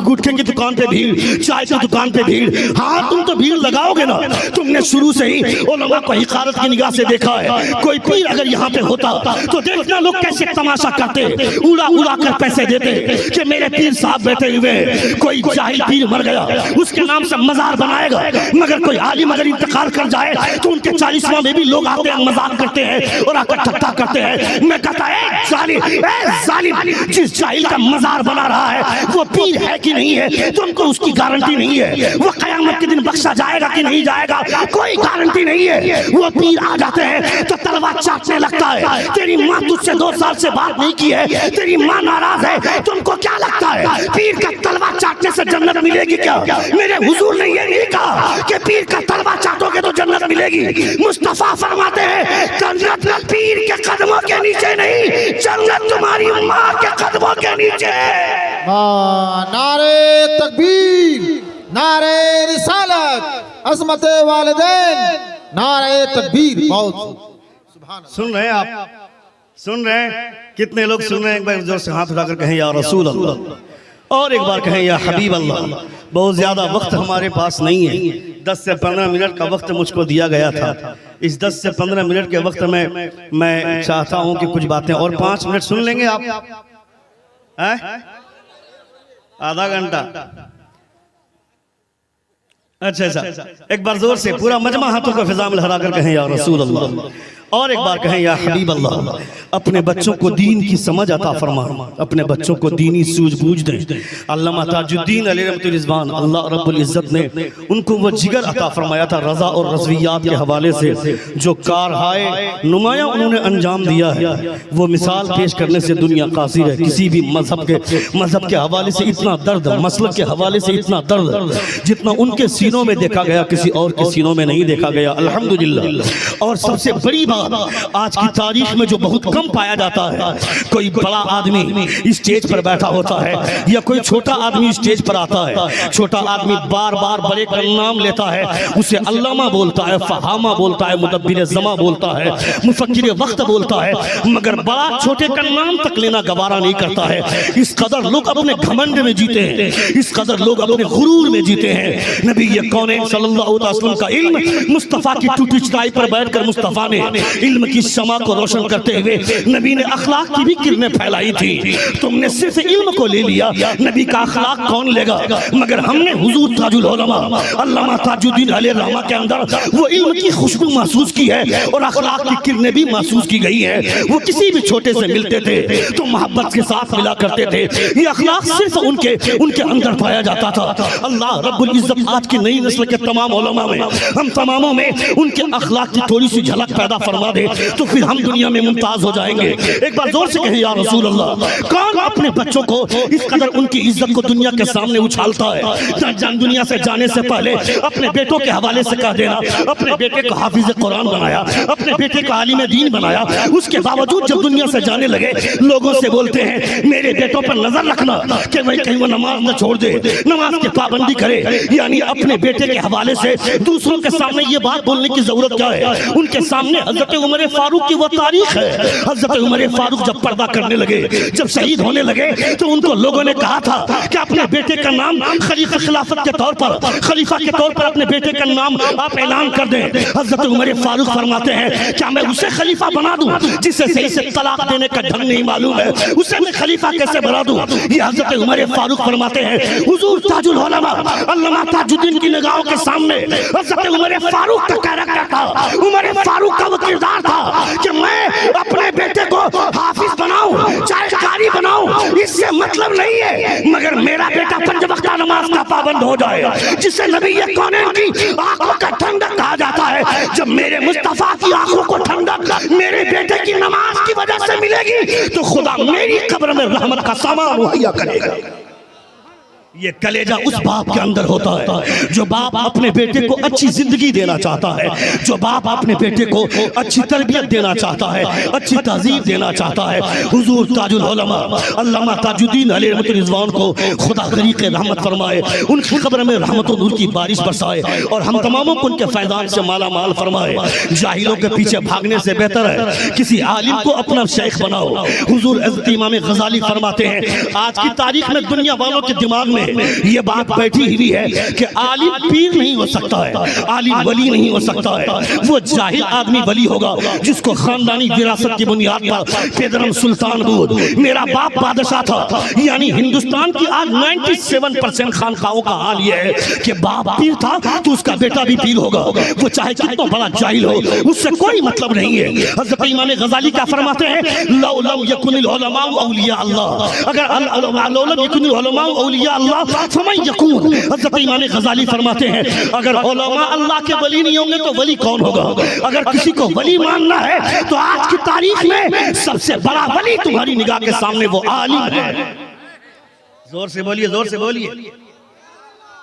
گٹکے کی دکان پہ بھیڑ, چائے کی دکان پہ بھیڑ. ہاں تم تو بھیڑ لگاؤ گے نا, تم نے شروع سے ہی علماء کو حقارت کی نگاہ سے دیکھا ہے. کوئی پیر اگر یہاں پہ ہوتا تو دیکھنا لوگ کیسے تماشا کرتے, اڑا کر پیسے دیتے کہ میرے پیر صاحب بیٹھے ہوئے ہیں. کوئی جاہل پیر مر گیا اس کے نام سے مزار بنائے گا, مگر کوئی عالم اگر انتقال کر جائے تو ان کے 40واں میں بھی لوگ آتے ہیں, مذاق کرتے ہیں اور آ کر ٹھٹا کرتے ہیں. میں کہتا ہے ظالم, جس جاہل کا مزار بنا رہا ہے وہ پیر ہے کہ نہیں ہے تم کو اس کی گارنٹی نہیں ہے. وہ قیامت کے دن بخشا جائے گا کہ نہیں جائے گا کوئی گارنٹی نہیں ہے. وہ پیر آ جاتے ہیں تو تلوار چاٹنے لگتا ہے. تیری ماں تجھ سے 2 سال سے بات نہیں کی ہے, تیری ماں ناراض ہے, تم کو کیا لگتا ہے پیر کا تلوار چاٹنے سے جنت ملے گی کیا؟ میرے حضور نے یہ نہیں کہا کہ پیر کا تلوار چاٹو گے تو جنت ملے گی. مصطفیٰ فرماتے ہیں جنت پیر کے قدموں کے نیچے نہیں, جنت تمہاری ماں کے قدموں کے نیچے. نعرے تکبیر, نعرے رسالت, عظمت والدین, نعرے تکبیر. بہت سن رہے ہیں آپ؟ سن رہے ہیں؟ کتنے لوگ سن رہے ہیں؟ ایک بار زور سے ہاتھ اٹھا کر کہیں یا رسول اللہ, اور ایک بار کہیں یا حبیب اللہ. بہت زیادہ وقت ہمارے پاس نہیں ہے, 10 سے 15 منٹ کا وقت مجھ کو دیا گیا تھا. اس 10 سے 15 منٹ کے وقت میں چاہتا ہوں کہ کچھ باتیں اور 5 منٹ سن لیں گے آپ, آدھا گھنٹہ. اچھا ایک بار زور سے پورا مجمع ہاتھوں کو فضا میں لہرا کر کہیں یا رسول اللہ. اور ایک بار کہیں یا حبیب اللہ اپنے بچوں کو دین کی سمجھ عطا فرما، اپنے بچوں کو دینی سوجھ بوجھ دیں۔ علامہ تاج الدین علیہ رحمۃ الرضوان اللہ رب العزت نے ان کو وہ جگر عطا فرمایا تھا رضا اور رضویات کے حوالے سے، جو کارہائے نمایاں انہوں نے انجام دیا ہے، وہ مثال پیش کرنے سے دنیا قاصر ہے۔ کسی بھی مذہب کے حوالے سے اتنا درد، مسلک کے حوالے سے اتنا درد جتنا ان کے سینوں میں دیکھا گیا کسی اور کے سینوں میں نہیں دیکھا گیا، الحمدللہ۔ اور سب سے بڑی بات آج کی تاریخ میں جو بہت کم پایا جاتا ہے، کوئی بڑا آدمی اسٹیج پر بیٹھا ہوتا ہے یا کوئی چھوٹا آدمی اسٹیج پر آتا ہے، چھوٹا آدمی بار بار بڑے کا نام لیتا ہے، اسے علامہ بولتا ہے، فہامہ بولتا ہے، مدبر زماں بولتا ہے، مفکر وقت بولتا ہے، مگر بڑا چھوٹے کا نام تک لینا گوارا نہیں کرتا ہے۔ اس قدر لوگ اپنے گھمنڈ میں جیتے ہیں، اس قدر لوگ اپنے غرور میں جیتے ہیں۔ نبی کونین صلی اللہ علیہ وسلم کا علم مصطفیٰ کی ٹوٹی چٹائی پر بیٹھ کر مصطفیٰ نے علم کی شمع کو روشن کرتے ہوئے نبی نے اخلاق کی بھی کرنیں پھیلائی تھی۔ تم نے صرف علم کو لے لیا، نبی کا اخلاق کون لے گا؟ مگر ہم نے حضور تاج العلماء علامہ تاج الدین علیہ رحمہ کے اندر وہ علم کی خوشبو محسوس کی ہے اور اخلاق کی کرنیں بھی محسوس کی گئی ہیں۔ وہ کسی بھی چھوٹے سے ملتے تھے تو محبت کے ساتھ ملا کرتے تھے، یہ اخلاق صرف ان کے اندر پایا جاتا تھا۔ اللہ رب العزت آج کی نئی نسل کے تمام علماء میں، ہم تماموں میں ان کے اخلاق کی تھوڑی سی جھلک پیدا فرما دے تو پھر ہم دنیا میں ممتاز ہو جائیں گے۔ ایک بار زور سے کہیں یا رسول اللہ۔ کون اپنے بچوں کو اس قدر ان کی عزت کو دنیا کے سامنے اچھالتا ہے؟ جان دنیا سے جانے سے پہلے اپنے بیٹوں کے حوالے سے کہہ دینا، اپنے بیٹے کو حافظ قرآن بنایا، اپنے بیٹے کو عالم دین بنایا، اس کے باوجود جب دنیا سے جانے لگے لوگوں سے بولتے ہیں میرے بیٹوں پر نظر رکھنا کہ وہ کہیں وہ نماز نہ چھوڑ دے، نماز کی پابندی کرے۔ یعنی اپنے بیٹے کے حوالے سے دوسروں کے سامنے یہ بات بولنے کی ضرورت کیا ہے؟ ان کے سامنے حضرت عمر فاروق کی وہ تاریخ ہے۔ حضرت عمر فاروق جب پردہ کرنے لگے، جب شہید ہونے لگے تو ان کو لوگوں نے کہا تھا کہ اپنے بیٹے کا نام خلیفہ خلافت کے طور پر، خلیفہ کے طور پر اپنے بیٹے کا نام آپ اعلان کر دیں۔ حضرت عمر فاروق فرماتے ہیں کیا میں اسے خلیفہ بنا دوں جسے صحیح سے طلاق دینے کا ڈھنگ نہیں معلوم ہے؟ اسے میں خلیفہ کیسے بنا دوں؟ یہ حضرت عمر فاروق فرماتے ہیں حضور تاج العلماء علامہ تاج الدین کی نگاہوں کے سامنے حضرت عمر فاروق کا کیریکٹر تھا، عمر فاروق کا وہ کردار تھا کہ میں اپنے بیٹے کو حافظ بناؤں چاہے قاری بناؤں، اس سے مطلب نہیں ہے، مگر میرا بیٹا 5 وقتہ نماز کا پابند ہو جائے، جسے نبی کونین کی آنکھوں کا ٹھنڈک کہا جاتا ہے۔ جب میرے مصطفیٰ کی آنکھوں کو ٹھنڈک میرے بیٹے کی نماز کی وجہ سے ملے گی تو خدا میری قبر میں رحمت کا سامان مہیا کرے گا۔ یہ کلیجہ اس باپ کے اندر ہوتا ہے جو باپ اپنے بیٹے کو اچھی زندگی دینا چاہتا ہے، جو باپ اپنے بیٹے کو اچھی تربیت دینا چاہتا ہے، اچھی تہذیب دینا چاہتا ہے۔ حضور تاج العلماء علامہ تاج الدین علیہ رحمۃ الرضوان کو خدا غریق رحمت فرمائے، ان کی قبر میں رحمت و نور کی بارش برسائے اور ہم تماموں کو ان کے فیضان سے مالا مال فرمائے۔ جاہلوں کے پیچھے بھاگنے سے بہتر ہے کسی عالم کو اپنا شیخ بناؤ۔ حضور حضرت امام غزالی فرماتے ہیں آج کی تاریخ میں دنیا والوں کے دماغ میں یہ بات بیٹھی ہوئی ہے کہ عالم پیر نہیں ہو سکتا ہے، عالم ولی نہیں ہو سکتا ہے، وہ جاہل آدمی ولی ہوگا جس کو خاندانی وراثت کی بنیاد پر پیدرم سلطان بود میرا باپ بادشاہ تھا۔ یعنی ہندوستان کی آج 97% خانقاہوں کا حال یہ ہے کہ باپ پیر تھا تو اس کا بیٹا بھی پیر ہوگا، وہ چاہے کتنا بڑا جاہل ہو، اس سے کوئی مطلب نہیں ہے۔ حضرت امام غزالی کیا فرماتے ہیں لو لم یکن العلماء اولیاء اللہ، اگر لو لم یکن العلماء اولیاء اللہ فمن یکون۔ حضرت امام غزالی فرماتے ہیں اگر علماء اللہ کے ولی نہیں ہوں گے تو ولی کون ہوگا؟ اگر کسی کو ولی ماننا ہے تو آج کی تاریخ میں سب سے بڑا ولی تمہاری نگاہ کے سامنے وہ عالم ہے۔ زور سے بولیے، زور سے بولیے،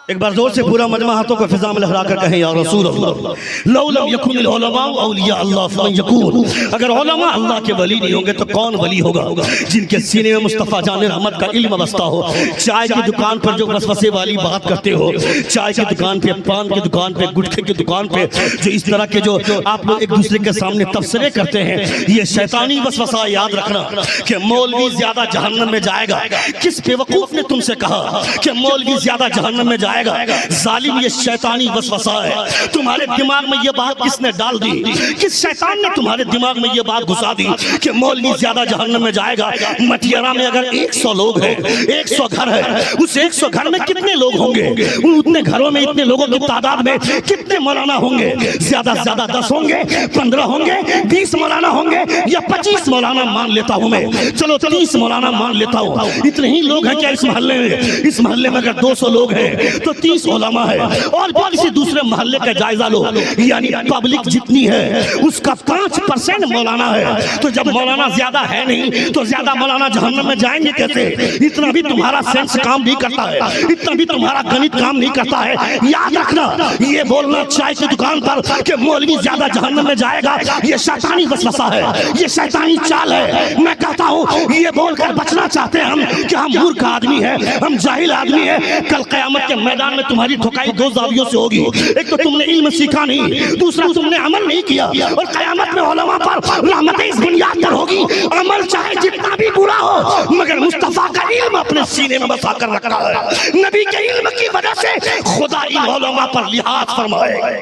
ایک بار زور سے پورا مجمع ہاتھوں کو فضا میں لہرا کر کہیں یا رسول اللہ لو لم یکن العلماء اولیاء اللہ فمن یکون۔ اگر علماء اللہ کے ولی نہیں ہوں گے تو کون ولی ہوگا؟ جن کے سینے میں مصطفیٰ جان رحمت کا علم وابستہ ہو، چائے کی دکان پر جو وسوسے والی بات کرتے ہو، چائے کی دکان پہ، پان کی دکان پہ، گٹکے کی دکان پہ جو اس طرح کے جو آپ لوگ ایک دوسرے کے سامنے تبصرے کرتے ہیں، یہ شیطانی وسوسہ یاد رکھنا کہ مولوی زیادہ جہنم میں جائے گا۔ کس بیوقوف نے تم سے کہا کہ مولوی زیادہ جہنم میں جائے جائے گا. ظالم یہ شیطانی وسوسہ ہے. تمہارے دماغ میں یہ بات کس نے ڈال دی؟ کس شیطان نے تمہارے دماغ میں یہ بات گھسا دی کہ مولوی زیادہ جہنم میں جائے گا؟ مٹیارہ میں اگر 100 لوگ ہیں، 100 گھر ہے، اس 100 گھر میں کتنے لوگ ہوں گے؟ اتنے گھروں میں اتنے لوگوں کی تعداد میں کتنے مولانا ہوں گے؟ زیادہ سے زیادہ 10 ہوں گے، 15 ہوں گے، 20 مولانا ہوں گے، یا 25 مولانا مان لیتا ہوں میں. چلو 30 مولانا مان لیتا ہوں. اتنے ہی لوگ ہیں کیا اس محلے میں؟ اس محلے میں اگر 200 لوگ ہیں تو 30 علماء ہے. اور کسی دوسرے محلے کا جائزہ لو، یعنی پبلک جتنی ہے اس کا 5% مولانا ہے. تو جب مولانا زیادہ ہے نہیں تو زیادہ مولانا جہنم میں جائیں گے کیسے؟ اتنا بھی تمہارا سینس کام نہیں کرتا ہے، اتنا بھی تمہارا گنت کام نہیں کرتا ہے. یاد رکھنا، یہ بولنا چائے کی دکان پر کہ مولوی زیادہ جہنم میں جائے گا، یہ شیطانی وسوسہ ہے، یہ شیطانی چال ہے. میں کہتا ہوں یہ بول کر بچنا چاہتے ہیں ہم کہ ہم مورخ آدمی ہیں، ہم جاہل آدمی ہیں. کل قیامت کے میدان میں تمہاری ٹھکائی 2 زاویوں سے ہوگی. ایک تو تم نے علم سیکھا نہیں، دوسرا تم نے عمل نہیں کیا. اور قیامت میں علماء پر رحمتیں اس بنیاد پر ہوگی، عمل چاہے جتنا بھی برا ہو مگر مصطفیٰ کا علم اپنے سینے میں بسا کر رکھا ہے. نبی کے علم کی وجہ سے خدا ان علماء پر لحاظ فرمائے.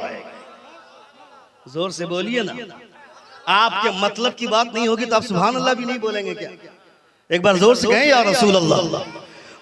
زور سے بولیے نا. آپ کے مطلب کی بات نہیں ہوگی تو آپ سبحان اللہ بھی نہیں بولیں گے کیا؟ ایک بار زور سے کہیں یا رسول اللہ،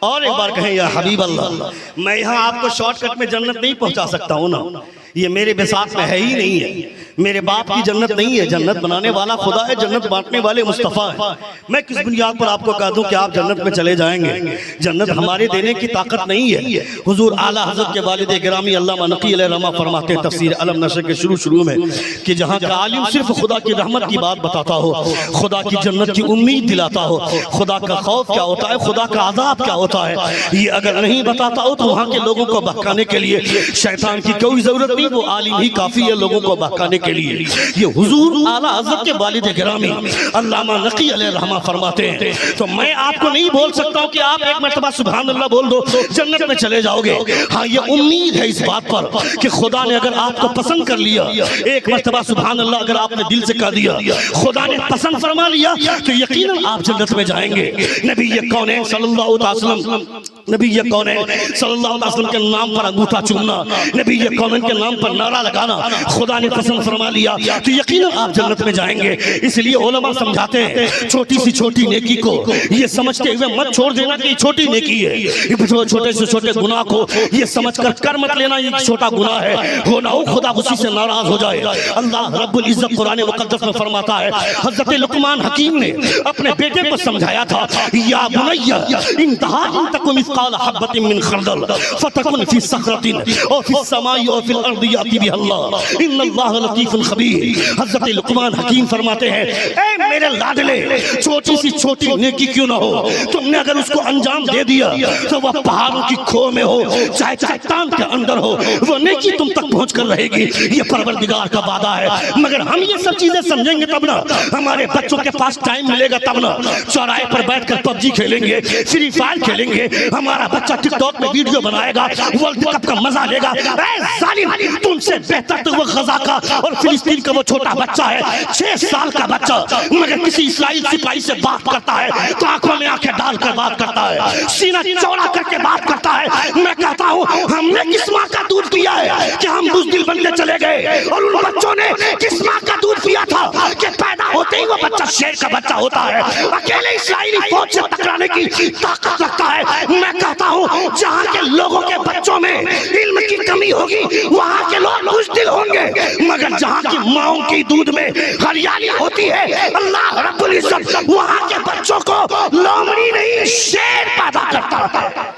اور ایک بار کہیں یا حبیب اللہ. میں یہاں آپ کو شارٹ کٹ میں جنت نہیں پہنچا سکتا ہوں نا، یہ میرے بساط میں ہے ہی نہیں ہے. میرے باپ کی جنت نہیں ہے، جنت بنانے والا خدا ہے، جنت بانٹنے والے مصطفیٰ ہیں. میں کس بنیاد پر آپ کو کہہ دوں کہ آپ جنت میں چلے جائیں گے؟ جنت ہمارے دینے کی طاقت نہیں ہے. حضور اعلیٰ حضرت کے والد گرامی علامہ نقی علیہ رحمہ فرماتے ہیں تفسیر علم نشر کے شروع میں کہ جہاں کا عالم صرف خدا کی رحمت کی بات بتاتا ہو، خدا کی جنت کی امید دلاتا ہو، خدا کا خوف کیا ہوتا ہے، خدا کا عذاب کیا ہوتا ہے، یہ اگر نہیں بتاتا ہو تو وہاں کے لوگوں کو بہکانے کے لیے شیطان کی کوئی ضرورت نہیں، وہ عالم ہی کافی ہے لوگوں کو بہکانے کے لیے. یہ حضور اعلیٰ حضرت کے والد گرامی علامہ نقی علیہ رحمہ فرماتے ہیں. تو میں آپ کو نہیں بول سکتا ہوں کہ آپ ایک مرتبہ سبحان اللہ بول دو جنت میں چلے جاؤ گے. ہاں یہ امید ہے اس بات پر کہ خدا نے اگر آپ کو پسند کر لیا، ایک مرتبہ سبحان اللہ اگر آپ نے دل سے کہہ دیا خدا نے پسند فرما لیا تو یقیناً آپ جنت میں جائیں گے. نبی کونین صلی اللہ علیہ وسلم، نبی کونین صلی اللہ علیہ وسلم کے نام پر انگوٹھا چومنا، نبی کونین کے نام پر نعرہ لگانا خدا نے پسند فرما لیا تو یقیناً آپ جنت میں جائیں گے. اس لیے علماء سمجھاتے ہیں چھوٹی سی چھوٹی نیکی کو یہ سمجھتے ہوئے مت چھوڑ دینا کہ یہ چھوٹی نیکی ہے. چھوٹے سے چھوٹے گناہ کو یہ سمجھ کر مت لینا یہ چھوٹا گناہ ہے، ہونا ہو خدا اسی سے ناراض ہو جائے. اللہ رب العزت قرآن مقدس میں فرماتا ہے، حضرت لقمان حکیم نے اپنے بیٹے کو سمجھایا تھا، یا بنی انتہا ان تک مثقال حبۃ من خردل فتکن فی صخرۃ او فی السماء او فی الارض یاتی بها اللہ ان اللہ لطیف خبیر. حضرت لقمان حکیم فرماتے ہیں، اے میرے لاڈلے چھوٹی سی چھوٹی نیکی کیوں نہ ہو، تم نے اگر اس کو انجام دے دیا تو وہ پہاڑوں کی کھو میں ہو چاہے چٹان کے اندر ہو، وہ نیکی تم تک پہنچ کر رہے گی. یہ پروردگار کا وعدہ ہے. مگر ہم یہ سب چیزیں سمجھیں گے تب نا، ہمارے بچوں کے پاس ٹائم ملے گا تب نا. چوراہے پر بیٹھ کر پب جی کھیلیں گے، فری فائر کھیلیں گے، ہمارا بچہ ٹک ٹاک میں ویڈیو بنائے گا، ورلڈ کپ کا مزہ لے گا. اے ظالم، تم سے بہتر تو وہ غزہ کا اور فلسطین کا وہ چھوٹا بچہ ہے، 6 سال کا بچہ، مگر کسی اسرائیل سپاہی سے بات کرتا ہے تو آنکھوں میں آنکھیں ڈال کر بات کرتا ہے، سینہ چوڑا کر کے بات کرتا ہے. میں کہتا ہوں ہم نے کس ماں کا دودھ پیا ہے کہ ہم بزدل بننے چلے گئے، اور ان بچوں نے کس ماں کا دودھ پیا تھا کہ پیدا ہوتے ہی وہ بچہ شیر کا بچہ ہوتا ہے، اکیلے اسرائیلی فوج سے ٹکرانے کی طاقت رکھتا ہے. میں کہتا ہوں جہاں کے لوگوں کے بچوں میں علم کی کمی ہوگی وہاں کے لوگ بزدل ہوں گے، مگر جہاں کی ماؤں کی دودھ میں ہریالی ہوتی ہے اللہ رب العزت وہاں کے بچوں کو لومڑی نہیں شیر پیدا کرتا ہے.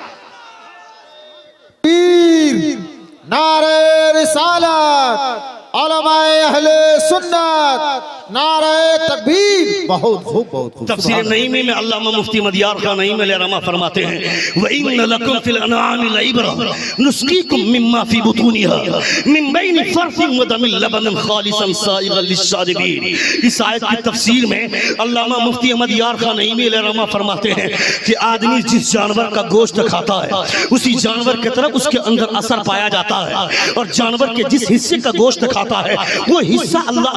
نعرہ رسالت، علماء اہل سنت، نعرہ تکبیر. بہت خوب، بہت خوب. تفسیر نعیمی میں علامہ مفتی مدیار خان نعیم علیہ رحمہ فرماتے ہیں، وَإِنَّ لَكُمْ فِي الْأَنْعَامِ لَعِبْرَةً نُسْقِيكُم مِّمَّا فِي بُطُونِهَا مِن بَيْنِ فَرْثٍ وَدَمٍ لَبَنٍ خَالِصًا سَائِغًا لِلشَّارِبِينَ. اس آیت کی تفسیر میں علامہ مفتی مدیار خان نعیم علیہ رحمہ فرماتے ہیں کہ آدمی جس جانور کا گوشت کھاتا ہے اسی جانور کی طرف اس کے اندر اثر پایا جاتا ہے، اور جانور کے جس حصے کا گوشت کھاتا ہے وہ حصہ اللہ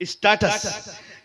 STATUS।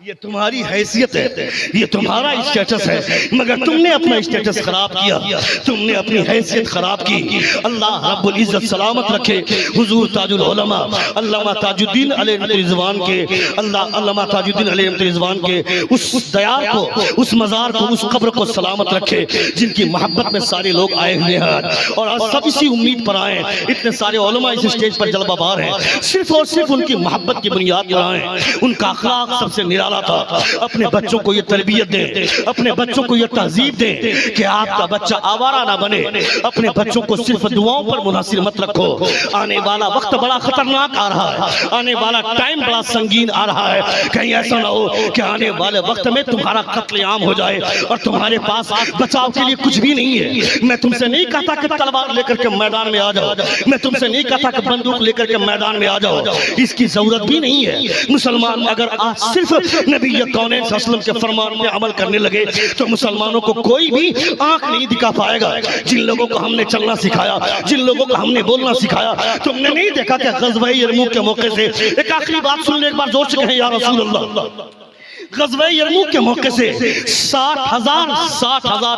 یہ تمہاری حیثیت ہے، یہ تمہارا اسٹیٹس ہے، مگر تم نے اپنا اسٹیٹس خراب کیا، تم نے اپنی حیثیت خراب کی۔ اللہ رب العزت سلامت رکھے حضور تاج العلماء علامہ تاج الدین علیہ رضوان کے، علامہ تاج الدین علیہ رضوان کے اس دیار کو، اس مزار کو، اس قبر کو سلامت رکھے جن کی محبت میں سارے لوگ آئے ہوئے ہیں، اور آج سب اسی امید پر آئے ہیں۔ اتنے سارے علماء اس اسٹیج پر جلوہ بار ہیں، صرف اور صرف ان کی محبت کی بنیاد پر آئے ہیں۔ ان کا اخلاق سب سے نرالا تھا۔ اپنے بچوں کو یہ تربیت دیں، اپنے بچوں کو یہ تہذیب دیں کہ آپ کا بچہ آوارہ نہ بنے، اپنے بچوں کو صرف دعاؤں پر منحصر مت رکھو۔ آنے والا وقت بڑا خطرناک آ رہا ہے، آنے والا ٹائم بڑا سنگین آ رہا ہے، کہیں ایسا نہ ہو کہ آنے والے وقت میں تمہارا قتل عام ہو جائے اور تمہارے پاس بچاؤ کے لیے کچھ بھی نہیں ہے۔ میں تم سے نہیں کہتا کہ تلوار لے کر کے میدان میں آ جاؤ، میں تم سے نہیں کہتا کہ بندوق لے کر کے میدان میں آ جاؤ، اس کی ضرورت بھی نہیں ہے۔ مسلمان اگر آج صرف نبی کونین صلی اللہ علیہ وسلم کے فرمان پہ عمل کرنے لگے تو مسلمانوں کو کوئی بھی آنکھ نہیں دکھا پائے گا۔ جن لوگوں کو ہم نے چلنا سکھایا، جن لوگوں کو ہم نے بولنا سکھایا، تم نے نہیں دیکھا کہ غزوہ یرموک کے موقع سے ایک آخری بات سن لے، ایک بار زور سے کہیں یا رسول اللہ۔ غزوہ یرموک کے موقع سے 60,000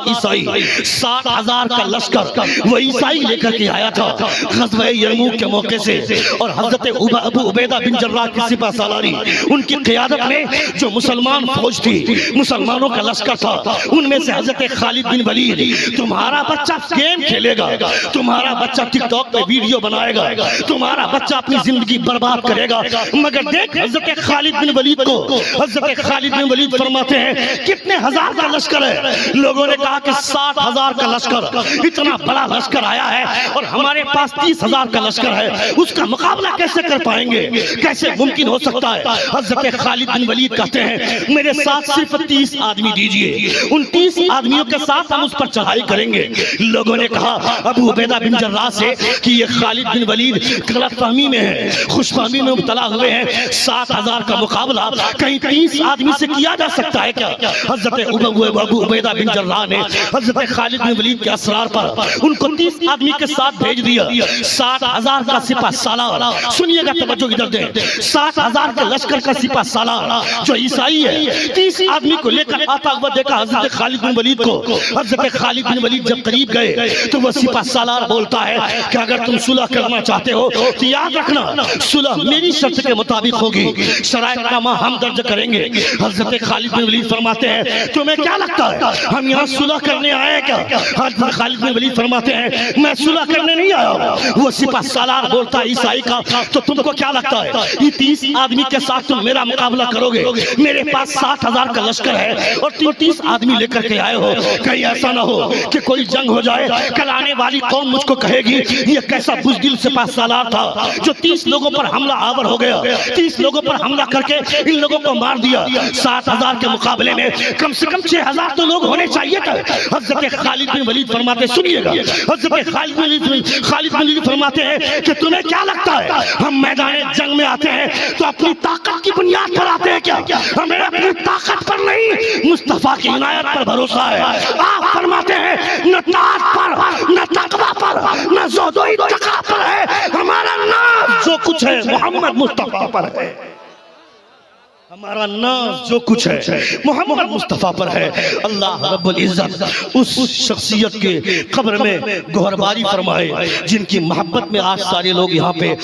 عیسائی، 60,000 کا لشکر وہ عیسائی لے کر کے آیا تھا غزوہ یرموک کے موقع سے، اور حضرت ابو عبیدہ بن جراح کی سپہ سالاری ان کی قیادت میں جو مسلمان فوج تھی، مسلمانوں کا لشکر تھا، ان میں سے حضرت خالد بن ولید۔ تمہارا بچہ گیم کھیلے گا، تمہارا بچہ ٹک ٹاک پہ ویڈیو بنائے گا، تمہارا بچہ اپنی زندگی برباد کرے گا، مگر دیکھ حضرت خالد بن ولید کو، حضرت خالد بن ولید فرماتے ہیں کتنے ہزار کا لشکر ہے؟ لوگوں نے کہا کہ 60,000 کا لشکر، اتنا بڑا لشکر آیا ہے اور ہمارے پاس 30,000 کا لشکر ہے، اس کا مقابلہ کیسے کر پائیں گے؟ کیسے ممکن ہو سکتا ہے؟ حضرت خالد بن ولید کہتے ہیں میرے ساتھ صرف 30 آدمی دیجئے، ان 30 آدمیوں کے ساتھ ہم اس پر چڑھائی کریں گے۔ لوگوں نے کہا ابو عبیدہ بن جراح سے کہ یہ خالد بن ولید غلط فہمی میں ہے، خوش فہمی میں مبتلا ہوئے ہیں، 60,000 کا مقابلہ کہیں 30 آدمی سے کیا جا سکتا ہے کیا؟ حضرت ابو عبیدہ بن جراح نے حضرت خالد بن ولید کے اسرار پر ان کو 30 آدمی کے ساتھ بھیج دیا۔ 60,000 کا سپہ سالار، سنیے گا توجہ ادھر دیں، 60,000 کا لشکر کا سپہ سالار جو عیسائی ہے 30 آدمی کو لے کر آتا ہوا دیکھا حضرت خالد بن ولید کو۔ حضرت خالد بن ولید جب قریب گئے تو وہ سپہ سالار بولتا ہے کہ اگر تم صلح کرنا چاہتے ہو تو یاد رکھنا صلح میری شرط کے مطابق ہوگی، شرائط نامہ ہم درج کریں گے۔ حضرت خالد بن ولید فرماتے ہیں تمہیں کیا لگتا ہے ہم یہاں صلح کرنے آئے کیا؟ حضرت خالد بن ولید فرماتے ہیں میں صلح کرنے نہیں آیا۔ وہ سپہ سالار بولتا ہے عیسائی کا تو تم کو کیا لگتا ہے یہ 30 آدمی کے ساتھ تم میرا مقابلہ کرو گے؟ میرے پاس 60,000 کا لشکر ہے اور تم 30 آدمی لے کر کے آئے ہو، کہیں ایسا نہ ہو کہ کوئی جنگ ہو جائے، کل آنے والی قوم مجھ کو کہے گی یہ کیسا بزدل سپہ سالار تھا جو 30 لوگوں پر حملہ آور ہو گیا، 30 لوگوں پر حملہ کر کے ان لوگوں کو مار دیا۔ 60,000 کے مقابلے میں کم سے کم 6,000 تو لوگ ہونے چاہیے تھے۔ حضرت خالد بن ولید فرماتے سنیے گا، حضرت خالد بن ولید فرماتے ہیں کہ تمہیں کیا لگتا ہے ہم میدان جنگ میں آتے ہیں تو اپنی طاقت کی بنیاد پر آتے ہیں کیا؟ ہمیں اپنی طاقت پر نہیں مصطفیٰ کی عنایت پر بھروسہ ہے۔ آپ فرماتے ہیں نہ طاقت پر، نہ تقویٰ پر، نہ زہد و اتقاء پر ہے، ہمارا ناز جو کچھ ہے محمد مصطفیٰ پر ہے، ہمارا ناز جو کچھ ہے محمد مصطفیٰ پر ہے۔ اللہ رب العزت اس شخصیت کے قبر میں گوہرباری فرمائے جن کی محبت میں آج سارے لوگ یہاں پہ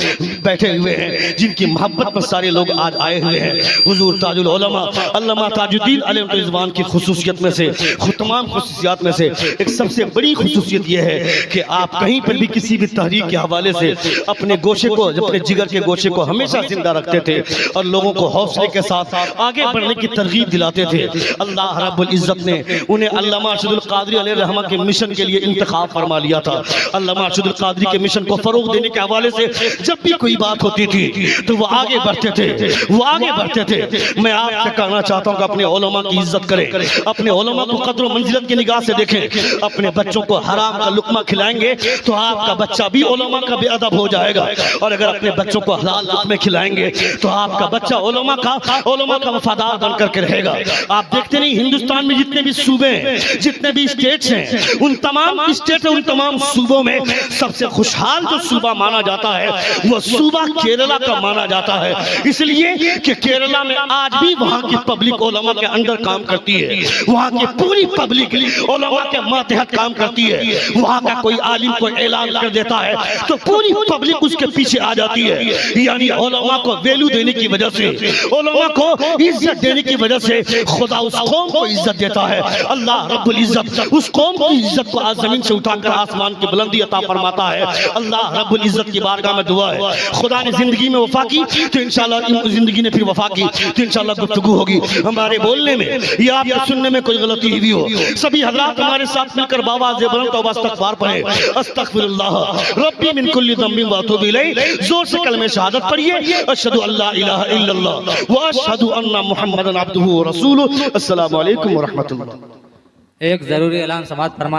بیٹھے ہوئے ہیں، جن کی محبت میں سارے لوگ آج آئے ہوئے ہیں۔ حضور تاج العلماء علامہ تاج الدین علیہ رضوان کی خصوصیت میں سے، تمام خصوصیات میں سے ایک سب سے بڑی خصوصیت یہ ہے کہ آپ کہیں پر بھی کسی بھی تحریک کے حوالے سے اپنے گوشے کو، اپنے جگر کے گوشے کو ہمیشہ زندہ رکھتے تھے اور لوگوں کو حوصلے کے ساتھ آگے بڑھنے کی ترغیب دلاتے تھے۔ اللہ رب العزت نے انہیں علامہ ارشد القادری علیہ الرحمہ کے مشن کے لیے انتخاب فرما لیا تھا۔ علامہ ارشد القادری کے مشن کو فروغ دینے کے حوالے سے جب بھی کوئی بات ہوتی تھی تو وہ آگے بڑھتے تھے، وہ آگے بڑھتے تھے۔ میں آپ سے کہنا چاہتا ہوں کہ اپنے علماء کی عزت کریں، اپنے علماء کو قدر و منزلت کی نگاہ سے دیکھیں۔ اپنے بچوں کو حرام کا لقمہ کھلائیں گے تو آپ کا بچہ بھی علماء کا بے ادب ہو جائے گا، اور اگر اپنے بچوں کو حلال لقمے کھلائیں گے تو آپ کا بچہ علماء کا علماء کا وفادار بن کر کے رہے گا. آپ دیکھتے نہیں ہندوستان میں جتنے بھی صوبے ہیں, جتنے بھی اسٹیٹس ہیں, ان تمام اسٹیٹ ان تمام صوبوں میں سب سے خوشحال جو صوبہ مانا جاتا ہے وہ صوبہ کیرلا کا مانا جاتا ہے. اس لیے کہ کیرلا میں آج بھی وہاں کی پبلک علماء کے اندر کام کرتی ہے, وہاں کی پوری پبلک علماء کے ماتحت کام کرتی ہے. وہاں کا کوئی عالم کوئی اعلان کر دیتا ہے تو پوری پبلک اس کے پیچھے آ جاتی ہے. یعنی علماء کو ویلیو دینے کی وجہ سے, علماء کو عزت دینے کی وجہ سے خدا اس قوم کو عزت دیتا ہے. اللہ رب العزت اس قوم کی عزت کو آج زمین سے اٹھا کر آسمان کی بلندی عطا فرماتا ہے. اللہ رب العزت کی بارگاہ میں دعا ہے, خدا نے زندگی میں وفا کی تو انشاءاللہ زندگی نے پھر وفا کی تو انشاءاللہ گفتگو ہوگی. ہمارے بولنے میں یا آپ کے سننے میں کوئی غلطی ہوئی ہو, سبھی حضرات ہمارے ساتھ مل کر بآواز بلند توبہ استغفار پڑھیں. استغفر اللہ ربی من کل ذنب واتوب الیہ. زور سے کلمہ شہادت پڑھیے, اشہد ان لا الہ الا اللہ واشہد ان محمدا عبدہ ورسولہ. السلام علیکم ورحمۃ اللہ. ایک ضروری اعلان سماعت فرمائیں.